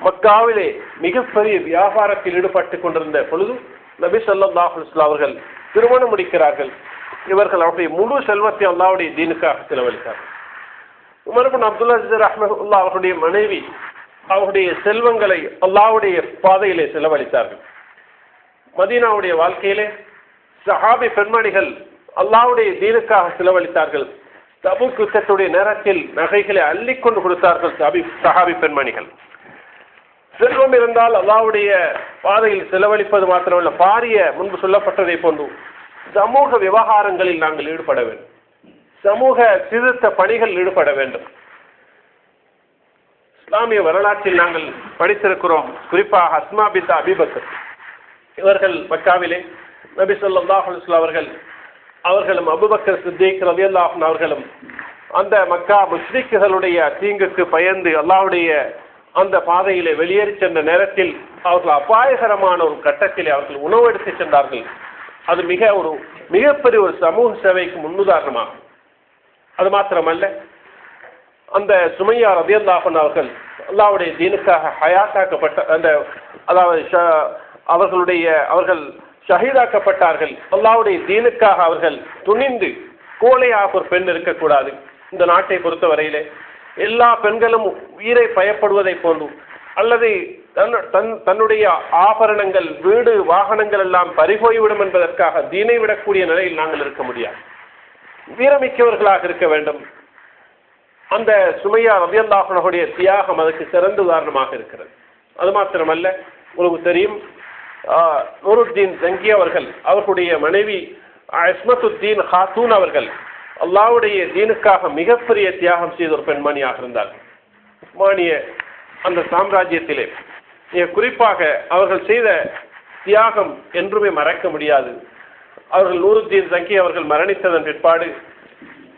S1: மக்காவிலே மிகப்பெரிய வியாபாரத்தில் ஈடுபட்டு கொண்டிருந்த பொழுது நபி ஸல்லல்லாஹு அலைஹி வஸல்லம் அவர்கள் திருமணம் முடிக்கிறார்கள். இவர்கள் அவருடைய முழு செல்வத்தை அல்லாஹ்வுடைய தீனுக்காக செலவழித்தார்கள். உமர் இப்னு அப்துல் அஸீஸ் ரஹ்மத்துல்லாஹி அவருடைய மனைவி அவருடைய செல்வங்களை அல்லாஹ்வுடைய பாதையிலே செலவழித்தார்கள். மதீனாவுடைய வாழ்க்கையிலே சஹாபி பெண்மணிகள் அல்லாஹ்வுடைய தீனுக்காக செலவழித்தார்கள். தபூக் யுத்தத்துடைய நேரத்தில் நகைகளை அள்ளிக்கொண்டு கொடுத்தார்கள் சஹாபி பெண்மணிகள். செல்வம் இருந்தால் அல்லாஹ்வுடைய பாதையில் செலவழிப்பது மாத்திரமல்ல, பாரிய முன்பு சொல்லப்பட்டதை போன்று சமூக விவகாரங்களில் நாங்கள் ஈடுபட வேண்டும், சமூக சீர்திருத்த பணிகள் ஈடுபட வேண்டும். இஸ்லாமிய வரலாற்றில் நாங்கள் படித்திருக்கிறோம். குறிப்பாக அஸ்மா பின்த் அபீ பக்கர் இவர்கள் மக்காவிலே நபி ஸல்லல்லாஹு அலைஹி வஸல்லம் அவர்களும் அபூபக்கர் சித்திக் ரலியல்லாஹு அன்ஹு அவர்களும் அந்த மக்கா முஷ்ரிக்குகளுடைய தீங்குக்கு பயந்து அல்லாஹ்வுடைய அந்த பாதையிலே வெளியேறி சென்ற நேரத்தில் அவர்கள் அபாயகரமான ஒரு கட்டத்திலே அவர்கள் உணவு எடுத்து சென்றார்கள். அது மிகப்பெரிய ஒரு சமூக சேவைக்கு முன்னுதாரணமாகும். அது மாத்திரமல்ல, அந்த சுமையா ரலியல்லாஹு அன்ஹா அவர்கள் அல்லாஹ்வுடைய தீனுக்காக ஹயாத்தாக்கப்பட்ட அவர்கள் ஷஹீதாக்கப்பட்டார்கள். அல்லாஹ்வுடைய தீனுக்காக அவர்கள் துணிந்து கோழையாக ஒரு பெண் இருக்கக்கூடாது. இந்த நாட்டை பொறுத்தவரையிலே எல்லா பெண்களும் உயிரை பயப்படுவதை போன்று, அல்லது தன்னுடைய ஆபரணங்கள், வீடு, வாகனங்கள் எல்லாம் பறிபோய்விடும் என்பதற்காக தீனை விடக்கூடிய நிலையில் நாங்கள் இருக்க முடியாது. வீரமிக்கவர்களாக இருக்க வேண்டும். அந்த சுமையா ரலியல்லாஹு அன்ஹுடைய தியாகம் அதுக்கு சிறந்த உதாரணமாக இருக்கிறது. அது மாத்திரமல்ல, உங்களுக்கு தெரியும், நூருத்தீன் ஜங்கி அவர்களுடைய மனைவி இஸ்மத்துத்தீன் ஹாத்தூன் அவர்கள் அல்லாஹ்வுடைய தீனுக்காக மிகப்பெரிய தியாகம் செய்த ஒரு பெண்மணியாக இருந்தார். உஸ்மானிய அந்த சாம்ராஜ்யத்திலே குறிப்பாக அவர்கள் செய்த தியாகம் என்றுமே மறக்க முடியாது. அவர்கள் நூருத்தீன் ஜங்கி அவர்கள் மரணித்ததன் பிற்பாடு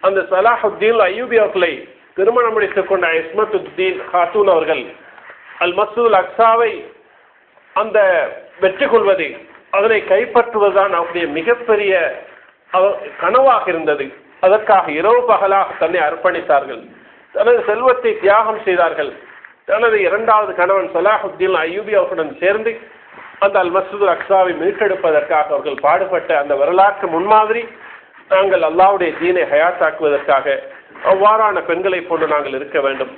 S1: அந்த சலாஹுத்தீன் அய்யூபி அவர்களை திருமணம் முடித்துக் கொண்ட இஸ்மத்துத்தீன் ஹாத்தூன் அவர்கள் அல் மஸ்ஜிதுல் அக்ஸாவை அந்த வெற்றி கொள்வது, அதனை கைப்பற்றுவதுதான் அவருடைய மிகப்பெரிய கனவாக இருந்தது. அதற்காக இரவு பகலாக தன்னை அர்ப்பணித்தார்கள். தனது செல்வத்தை தியாகம் செய்தார்கள். தனது இரண்டாவது கணவன் சலாஹுத்தீன் அய்யூபி அவர்களுடன் சேர்ந்து அந்த அல் மஸ்ஜிதுல் அக்ஸாவை மீட்டெடுப்பதற்காக அவர்கள் பாடுபட்ட அந்த வரலாற்று முன்மாதிரி நாங்கள் அல்லாஹ்வுடைய தீனை ஹயாத்தாக்குவதற்காக அவ்வாறான பெண்களை போன்று நாங்கள் இருக்க வேண்டும்.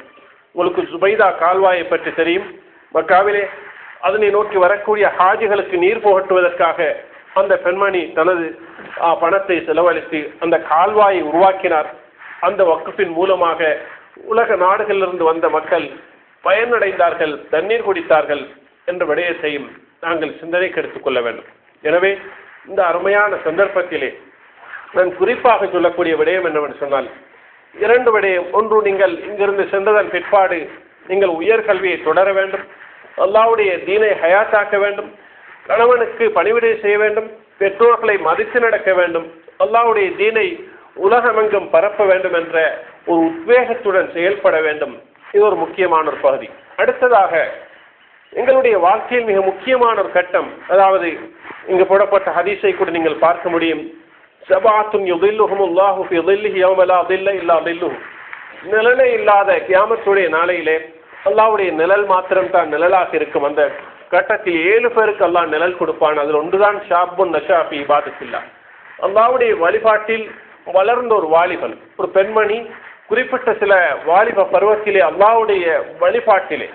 S1: உங்களுக்கு சுபைதா கால்வாயை பற்றி தெரியும். மக்காவிலே அதனை நோக்கி வரக்கூடிய ஹாஜிகளுக்கு நீர் புகட்டுவதற்காக அந்த பெண்மணி தனது பணத்தை செலவழித்து அந்த கால்வாயை உருவாக்கினார். அந்த வக்ஃபின் மூலமாக உலக நாடுகளிலிருந்து வந்த மக்கள் பயனடைந்தார்கள், தண்ணீர் குடித்தார்கள் என்ற விடயத்தையும் நாங்கள் சிந்தனைக்கு எடுத்துக்கொள்ள வேண்டும். எனவே இந்த அருமையான சந்தர்ப்பத்திலே நான் குறிப்பாக சொல்லக்கூடிய விடயம் என்னவென்று சொன்னால், இரண்டு விடயம். ஒன்று, நீங்கள் இங்கிருந்து சென்றதன் பிற்பாடு நீங்கள் உயர்கல்வியை தொடர வேண்டும், அல்லாஹ்வுடைய தீனை ஹயாத்தாக்க வேண்டும், கணவனுக்கு பணிவிடை செய்ய வேண்டும், பெற்றோர்களை மதித்து நடக்க வேண்டும், அல்லாஹ்வுடைய தீனை உலகமெங்கும் பரப்ப வேண்டும் என்ற ஒரு உத்வேகத்துடன் செயல்பட வேண்டும். இது ஒரு முக்கியமான ஒரு பகுதி. அடுத்ததாக, எங்களுடைய வாழ்க்கையில் மிக முக்கியமான ஒரு கட்டம், அதாவது இங்கு போடப்பட்ட ஹதீஸை கூட நீங்கள் பார்க்க முடியும். சபாத்துன் யுதில்லுஹுமுல்லாஹு ஃபீ தில்லிஹி யௌம லா தில்ல இல்லா தில்லுஹு. நிழலே இல்லாத கியாமத்துடைய நாளையிலே அல்லாஹ்வுடைய நிழல் மாத்திரம் தான் நிழலாக இருக்கும். அந்த கட்டத்தில் 7 பேருக்கு அல்லாஹ் நிழல் கொடுப்பான். அதில் ஒன்றுதான் ஷாபுன் நஷா ஃபீ இபாதத்தில்லாஹ். அல்லாஹ்வுடைய வழிபாட்டில் வளர்ந்த ஒரு வாலிபன், ஒரு பெண்மணி குறிப்பிட்ட சில வாலிப பருவத்திலே அல்லாஹ்வுடைய வழிபாட்டிலே,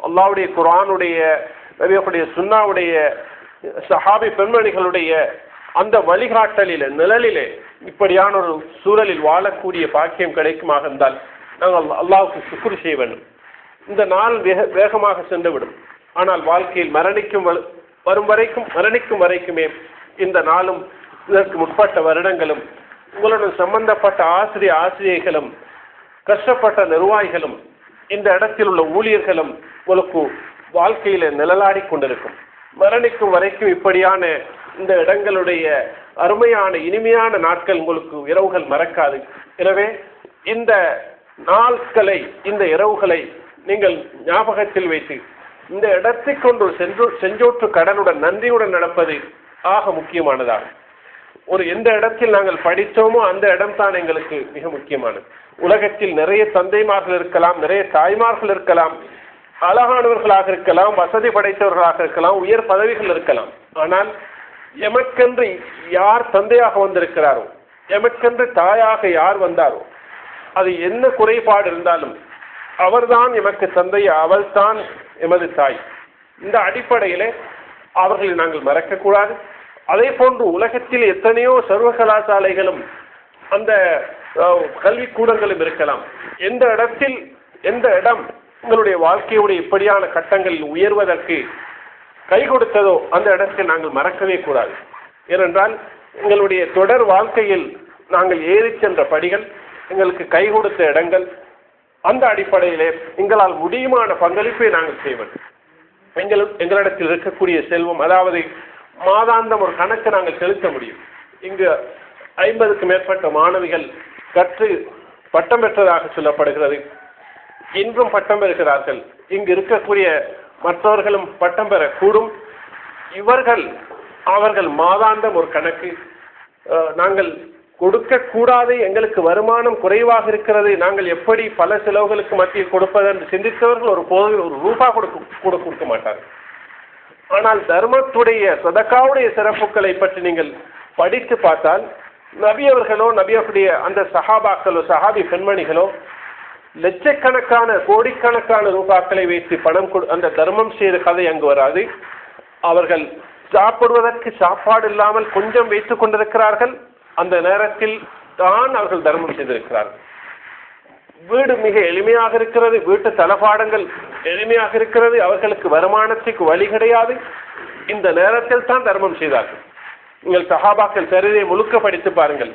S1: அல்லாஹ்வுடைய குர்ஆனுடைய, நபியுடைய சுன்னாவுடைய, சஹாபி பெண்மணிகளுடைய அந்த வழிகாட்டலிலே, நிழலிலே இப்படியான ஒரு சூழலில் வாழக்கூடிய பாக்கியம் கிடைக்குமாக இருந்தால் நாங்கள் அல்லாஹ்வுக்கு சுக்ர் செய்ய வேண்டும். இந்த நாள் வேகமாக சென்றுவிடும். ஆனால் வாழ்க்கையில் மரணிக்கும் வரைக்குமே இந்த நாளும் இதற்கு முற்பட்ட வருடங்களும் உங்களுடன் சம்பந்தப்பட்ட ஆசிரியர்களும் கஷ்டப்பட்ட நிர்வாகிகளும் இந்த இடத்தில் உள்ள ஊழியர்களும் உங்களுக்கு வாழ்க்கையில நிழலாடி கொண்டிருக்கும். மரணிக்கும் வரைக்கும் இப்படியான இந்த இடங்களுடைய அருமையான இனிமையான நாட்கள் உங்களுக்கு இரவுகள் மறக்காது. எனவே இந்த நாட்களை இந்த இரவுகளை நீங்கள் ஞாபகத்தில் வைத்து இந்த இடத்தை கொண்டு செஞ்சோற்று கடனுடன் நன்றியுடன் நடப்பது ஆக முக்கியமானதாகும். ஒரு எந்த இடத்தில் நாங்கள் படித்தோமோ அந்த இடம் தான் எங்களுக்கு மிக முக்கியமானது. உலகத்தில் நிறைய தந்தைமார்கள் இருக்கலாம், நிறைய தாய்மார்கள் இருக்கலாம், அழகானவர்களாக இருக்கலாம், வசதி படைத்தவர்களாக இருக்கலாம், உயர் பதவிகள் இருக்கலாம். ஆனால் எமக்கென்று யார் தந்தையாக வந்திருக்கிறாரோ, எமக்கென்று தாயாக யார் வந்தாரோ, அது என்ன குறைபாடு இருந்தாலும் அவர்தான் எமக்கு தந்தை, அவள்தான் எமது தாய். இந்த அடிப்படையிலே அவர்களை நாங்கள் மறக்கக்கூடாது. அதே போன்று உலகத்தில் எத்தனையோ சர்வ கலாசாலைகளும் அந்த கல்விக்கூடங்களும் இருக்கலாம். எந்த இடம் உங்களுடைய வாழ்க்கையுடைய இப்படியான கட்டங்களில் உயர்வதற்கு கை கொடுத்ததோ அந்த இடத்தை நாங்கள் மறக்கவே கூடாது. ஏனென்றால் எங்களுடைய தொடர் வாழ்க்கையில் நாங்கள் ஏறி சென்ற படிகள், எங்களுக்கு கை கொடுத்த இடங்கள், அந்த அடிப்படையிலே எங்களால் முடியுமான பங்களிப்பை நாங்கள் செய்வது. எங்களிடத்தில் இருக்கக்கூடிய செல்வம், அதாவது மாதாந்தம் ஒரு கணக்கு நாங்கள் செலுத்த முடியும். இங்கு 50க்கு மேற்பட்ட மாணவிகள் கற்று பட்டம் பெற்றதாக சொல்லப்படுகிறது. இன்றும் பட்டம் பெறுகிறார்கள். இங்கு இருக்கக்கூடிய மற்றவர்களும் பட்டம் பெறக்கூடும். அவர்கள் மாதாந்தம் ஒரு கணக்கு நாங்கள் கொடுக்கக்கூடாது, எங்களுக்கு வருமானம் குறைவாக இருக்கிறது, நாங்கள் எப்படி பல செலவுகளுக்கு மத்தியில் கொடுப்பது என்று சிந்தித்தவர்கள் ஒரு ரூபா கொடுக்க மாட்டார்கள். ஆனால் தர்மத்துடைய சதகாவுடைய சிறப்புகளை பற்றி நீங்கள் படித்து பார்த்தால் நபி அவர்களோ நபியுடைய அந்த சஹாபாக்களோ சஹாபி பெண்மணிகளோ லட்சக்கணக்கான கோடிக்கணக்கான ரூபாக்களை வைத்து பணம் அந்த தர்மம் செய்த கதை அங்கு வராது. அவர்கள் சாப்பிடுவதற்கு சாப்பாடு இல்லாமல் கொஞ்சம் வைத்துக் கொண்டிருக்கிறார்கள். அந்த நேரத்தில் தான் அவர்கள் தர்மம் செய்திருக்கிறார்கள். வீடு மிக எளிமையாக இருக்கிறது, வீட்டு தளபாடங்கள் எளிமையாக இருக்கிறது, அவர்களுக்கு வருமானத்துக்கு வழி கிடையாது. இந்த நேரத்தில் தான் தர்மம் செய்தார்கள். நீங்கள் சஹாபாக்கள் சரிதை முழுக்க படித்து பாருங்கள்.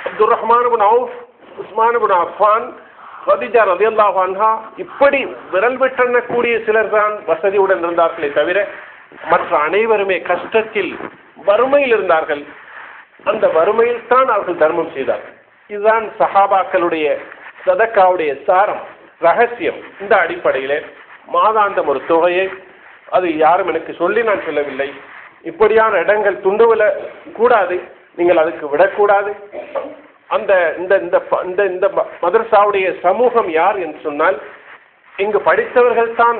S1: அப்துல் ரஹ்மான் இப்னு அவுஃப், உஸ்மான் இப்னு அஃபான், கதீஜா ரலியல்லாஹு அன்ஹா, இப்படி விரல் விட்டெண்ணக்கூடிய சிலர் தான் வசதியுடன் இருந்தார்களே தவிர மற்ற அனைவருமே கஷ்டத்தில் வறுமையில் இருந்தார்கள். அந்த வறுமையில் தான் அவர்கள் தர்மம் செய்தார்கள். இதுதான் சஹாபாக்களுடைய சதக்காவுடைய சாரம், ரகசியம். இந்த அடிப்படையிலே மாதாந்தம் ஒரு தொகையை, அது யாரும் எனக்கு சொல்லி நான் சொல்லவில்லை, இப்படியான இடங்கள் துண்டுவில கூடாது, நீங்கள் அதுக்கு விடக்கூடாது. அந்த இந்த இந்த இந்த மதரசாவுடைய சமூகம் யார் என்று சொன்னால் இங்கு படித்தவர்கள் தான்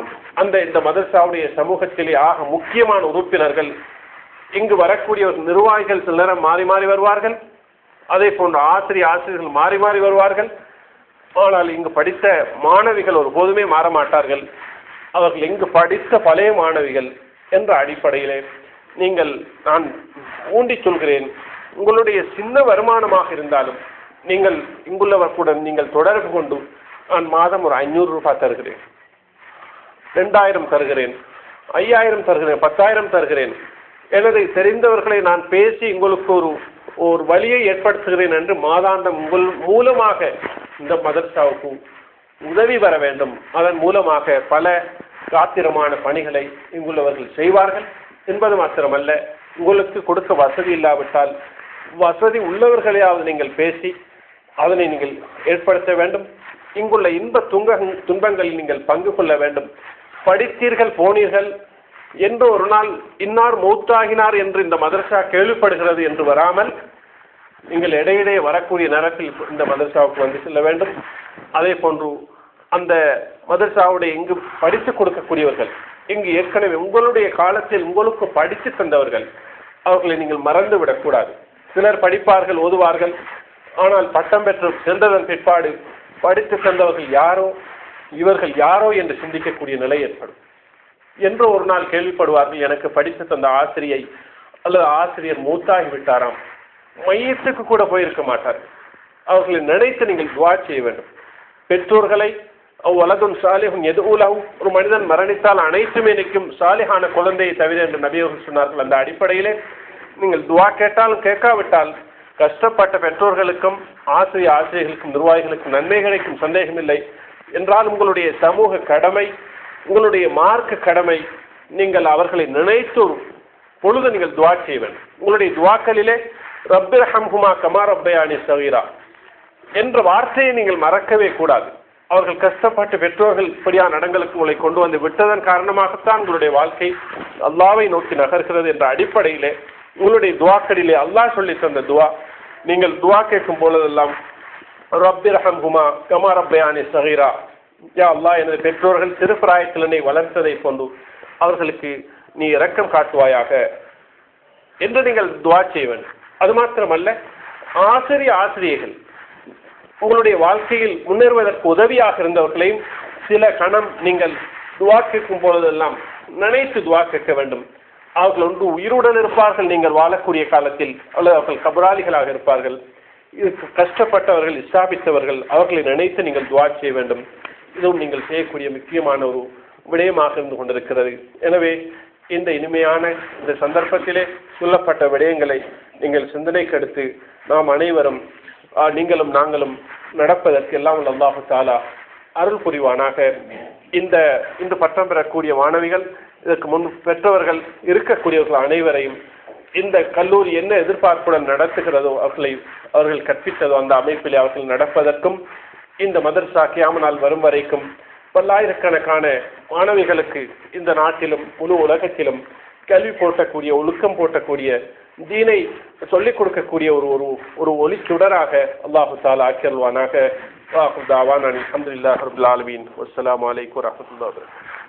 S1: இந்த மதரசாவுடைய சமூகத்திலே ஆக முக்கியமான உறுப்பினர்கள். இங்கு வரக்கூடிய நிர்வாகிகள் சில நேரம் மாறி மாறி வருவார்கள், அதே போன்ற ஆசிரியர்கள் மாறி மாறி வருவார்கள். ஆனால் இங்கு படித்த மாணவிகள் ஒருபோதுமே மாற மாட்டார்கள். அவர்கள் இங்கு படித்த பழைய மாணவிகள் என்ற அடிப்படையிலே நான் ஊண்டி சொல்கிறேன், உங்களுடைய சின்ன வருமானமாக இருந்தாலும் நீங்கள் இங்குள்ளவர்களுடன் நீங்கள் தொடர்பு கொண்டு நான் மாதம் ஒரு 500 ரூபாய் தருகிறேன், 2000 தருகிறேன், 5000 தருகிறேன், 10,000 தருகிறேன், எனது தெரிந்தவர்களை நான் பேசி உங்களுக்கு ஒரு வழியை ஏற்படுத்துகிறேன் என்று மாதாந்தம் உங்கள் மூலமாக இந்த மதரசாவுக்கு உதவி வர வேண்டும். அதன் மூலமாக பல காத்திரமான பணிகளை இங்குள்ளவர்கள் செய்வார்கள் என்பது மாத்திரமல்ல, உங்களுக்கு கொடுக்க வசதி இல்லாவிட்டால் வசதி உள்ளவர்களையாவது நீங்கள் பேசி அதனை நீங்கள் ஏற்படுத்த வேண்டும். இங்குள்ள இன்ப துன்பங்களில் நீங்கள் பங்கு கொள்ள வேண்டும். படித்தீர்கள் போனீர்கள் என்று ஒரு நாள் இன்னார் மௌத்தாகினார் என்று இந்த மதரசா கேள்விப்படுகிறது என்று வராமல் நீங்கள் இடையிடையே வரக்கூடிய நேரத்தில் இந்த மதரசாவுக்கு வந்து செல்ல வேண்டும். அதே போன்று அந்த மதரசாவுடைய இங்கு படித்து கொடுக்கக்கூடியவர்கள், இங்கு ஏற்கனவே உங்களுடைய காலத்தில் உங்களுக்கு படித்து தந்தவர்கள், அவர்களை நீங்கள் மறந்து விடக்கூடாது. சிலர் படிப்பார்கள், ஓதுவார்கள், ஆனால் பட்டம் பெற்று சென்றதன் பிற்பாடு படித்து தந்தவர்கள் யாரோ இவர்கள் யாரோ என்று சிந்திக்கக்கூடிய நிலை ஏற்படும். என்று ஒரு நாள் கேள்விப்படுவார்கள், எனக்கு படித்து தந்த ஆசிரியை அல்லது ஆசிரியர் மூத்தாகி விட்டாராம், மையத்துக்கு கூட போயிருக்க மாட்டார்கள். அவர்களை நினைத்து நீங்கள் துவா செய்ய வேண்டும். பெற்றோர்களை வலதுன் சாலிஹுன் எதுவும் ஒரு மனிதன் மரணித்தால் அனைத்துமே நிற்கும் சாலிஹான குழந்தையை தவிர என்று நபி அவர்கள் சொன்னார்கள். அந்த அடிப்படையிலே நீங்கள் துவா கேட்டாலும் கேட்காவிட்டால் கஷ்டப்பட்ட பெற்றோர்களுக்கும் ஆசிரியர்களுக்கும் நிர்வாகிகளுக்கும் நன்மை கிடைக்கும், சந்தேகமில்லை. என்றால் உங்களுடைய சமூக கடமை, உங்களுடைய மார்க்க கடமை, நீங்கள் அவர்களை நினைத்து பொழுது நீங்கள் துவா செய்வேன். உங்களுடைய துவாக்களிலே ரப்பிர்ஹம்ஹுமா கமா ரப்பயானி ஸகீரா என்ற வார்த்தையை நீங்கள் மறக்கவே கூடாது. அவர்கள் கஷ்டப்பட்டு பெற்றோர்கள் இப்படியான இடங்களுக்கு உங்களை கொண்டு வந்து விட்டதன் காரணமாகத்தான் உங்களுடைய வாழ்க்கை அல்லாஹ்வை நோக்கி நகர்கிறது என்ற அடிப்படையிலே உங்களுடைய துவாக்களிலே அல்லாஹ் சொல்லி தந்த துவா, நீங்கள் துவா கேட்கும் பொழுதெல்லாம் ரப்பிர்ஹம்ஹுமா கமா ரப்பயானி ஸகீரா, யா அல்லாஹ் எனது பெற்றோர்கள் சிறு பிராயத்தில் என்னை வளர்த்ததை போன்று அவர்களுக்கு நீ இரக்கம் காட்டுவாயாக என்று நீங்கள் துவா செய்வேன். அது மாத்திரமல்ல, ஆசிரியர்கள் உங்களுடைய வாழ்க்கையில் முன்னேறுவதற்கு உதவியாக இருந்தவர்களையும் சில கணம் நீங்கள் துவா கேட்கும் பொழுதெல்லாம் நினைத்து துவா கேட்க வேண்டும். அவர்கள் ஒன்று உயிருடன் இருப்பார்கள் நீங்கள் வாழக்கூடிய காலத்தில், அல்லது அவர்கள் கபராளிகளாக இருப்பார்கள். இதுக்கு கஷ்டப்பட்டவர்கள், இஸ்லாமித்தவர்கள், அவர்களை நினைத்து நீங்கள் துவா செய்ய வேண்டும். இதுவும் நீங்கள் செய்யக்கூடிய முக்கியமான ஒரு விடயமாக இருந்து கொண்டிருக்கிறது. எனவே இந்த இனிமையான இந்த சந்தர்ப்பத்திலே சொல்லப்பட்ட விடயங்களை நீங்கள் சிந்தனைக்கு எடுத்து நாம் அனைவரும் நீங்களும் நாங்களும் நடப்பதற்கு எல்லாம் அல்லாஹு தஆலா அருள் புரிவானாக. இந்த பட்டம் பெறக்கூடிய மாணவிகள், இதற்கு முன் பெற்றவர்கள் இருக்கக்கூடியவர்கள் அனைவரையும் இந்த கல்லூரி என்ன எதிர்பார்ப்புடன் நடத்துகிறதோ அவர்கள் கற்பித்ததோ அந்த அமைப்பிலே அவர்கள் நடப்பதற்கும், இந்த மதர்சா கியாமத் நாள் வரும் வரைக்கும் பல்லாயிரக்கணக்கான மாணவிகளுக்கு இந்த நாட்டிலும் முழு உலகத்திலும் கல்வி போட்டக்கூடிய, ஒழுக்கம் போட்டக்கூடிய, தீனை சொல்லிக் கொடுக்கக்கூடிய ஒரு ஒளி சுடராக அல்லாஹு தஆலா ஆக்கியல்வானாக. அல்ஹம்துலில்லாஹி ரப்பில் ஆலமீன். வஸ்ஸலாமு அலைக்கும் வரஹ்மத்துல்லாஹி வபரகாத்துஹு.